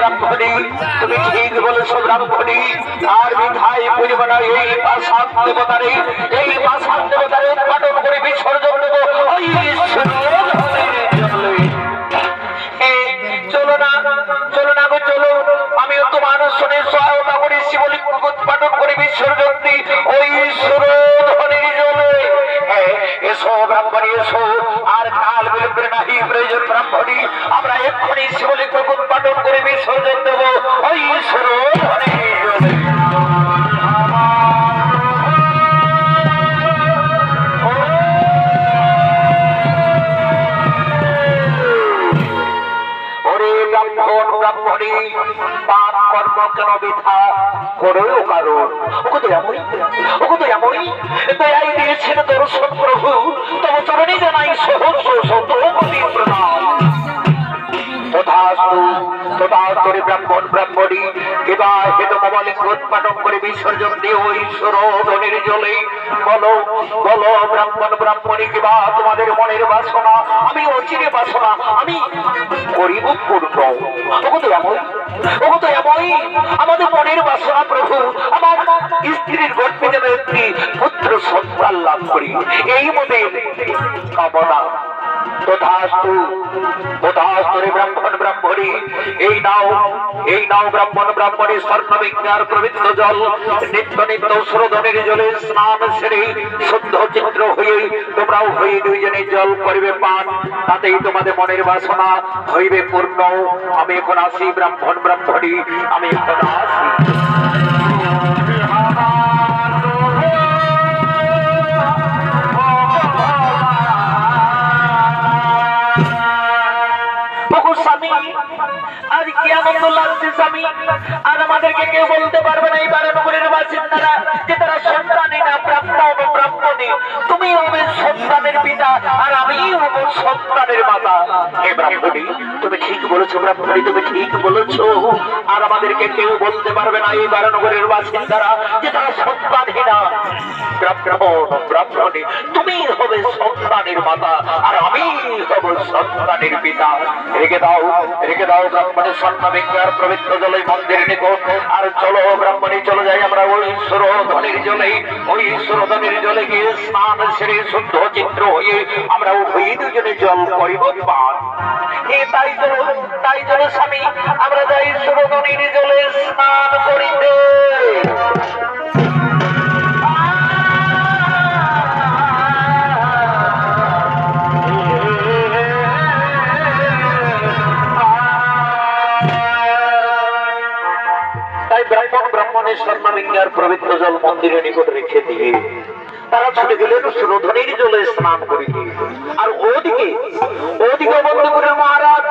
ব্রাহ্মণী, তুমি ঠিক বলেছো ব্রাহ্মণী। আর মিঠাই বুঝবো না, এই পাষাণ দেবতারে, এই পাষাণ দেবতারে উৎপাদন করে বিসর্জন দেবো ওই চলো না, চলো না গো চলো, আমিও তোমার শোনে সহায়তা করি, শিবলিঙ্গ উৎপাদন করে বিসর্জন দিই ওই সুরধনের জলে। এসো ব্রাহ্মণী এসো, আর কাল বিলম্বের নাহি প্রয়োজন ব্রাহ্মণী, আমরা এক্ষুনি শিবলিঙ্গ উৎপাদন করে বিসর্জন দেবো ওই সুরধনের জলে। ব্রাহ্মণী পাপ কর্ম কেন বৃথা করো কারণ, ওগো দয়াময়ী দয়াই দিয়েছেন দর্শন প্রভু, তব চরণে জানাই সহস্র শত কোটি প্রণাম। তথাস্তু তথাস্তু ব্রাহ্মণ ব্রাহ্মণী, এবার হেতু মলিঙ্গ উৎপাদন করে বিসর্জন দিয়ে ওই সুরধনের জলে। বলো বলো ব্রাহ্মণ ব্রাহ্মণী, কিবা তোমাদের মনের বাসনা, আমি অচিরে বাসনা আমি করিব পূর্ণ। ওগো দয়াময়ী আমাদের মনের বাসনা প্রভু, আমার স্ত্রীর গর্ভে যেন একটি পুত্র সন্তান লাভ করি, এই মনে কামনা। তথাস্তু তথাস্তু ব্রাহ্মণ ব্রাহ্মণী, এই নাও ব্রাহ্মণ ব্রাহ্মণী স্বর্ণবিজ্ঞার পবিত্র জল, নিত্য নিত্য সুরধনের জলে স্নান সেরে শুদ্ধ চিত্র হয়ে তোমরাও হয়ে দুইজনে জল করিবে পান, তাতেই তোমাদের মনের বাসনা হইবে পূর্ণ। আমি এখন আসি ব্রাহ্মণ ব্রাহ্মণী, আমি এখন আসি। আজ কি আনন্দ লাগছে স্বামী, আর আমাদেরকে কেউ বলতে পারবে না এই বারানগরের বাসিন্দারা যে তারা সন্তানই না ব্রাহ্মণ ব্রাহ্মণী। তুমি হবে সন্তানের পিতা আর আমি হব সন্তানের মাতা। হে ব্রাহ্মণী তুমি ঠিক বলেছো, ব্রাহ্মণী তুমি ঠিক বলেছো, আর আমাদেরকে কেউ বলতে পারবে না এই বারানগরের বাসিন্দারা যে তারা সন্তানহীনা। ব্রাহ্মণ ব্রাহ্মণী তুমি হবে সন্তানের মাতা আর আমি হব সন্তানের পিতা। রেখে দাও ব্রাহ্মণের স্বর্ণবিজ্ঞার পবিত্র জলে মন্দির নিকট, আর চলো ব্রাহ্মণী চলে যাই আমরা ওই সুরধনের জলে। ওই সুরধনের জলে গিয়ে স্নান সেরে শুদ্ধ চিত্র হয়ে আমরা ওই দুজনে জল করিব পান। তাই চলো স্বামী, আমরা যাই সুরধনের জলে স্নান করিতে। ব্রাহ্মণের স্বর্ণবিজ্ঞার পবিত্র জল মন্দিরের নিকট রেখে দিয়ে তারা ছুটে গেলেন সুরধনের জলে স্নান করিতে। আর ওদিকে বন্ধুপুরের মহারাজ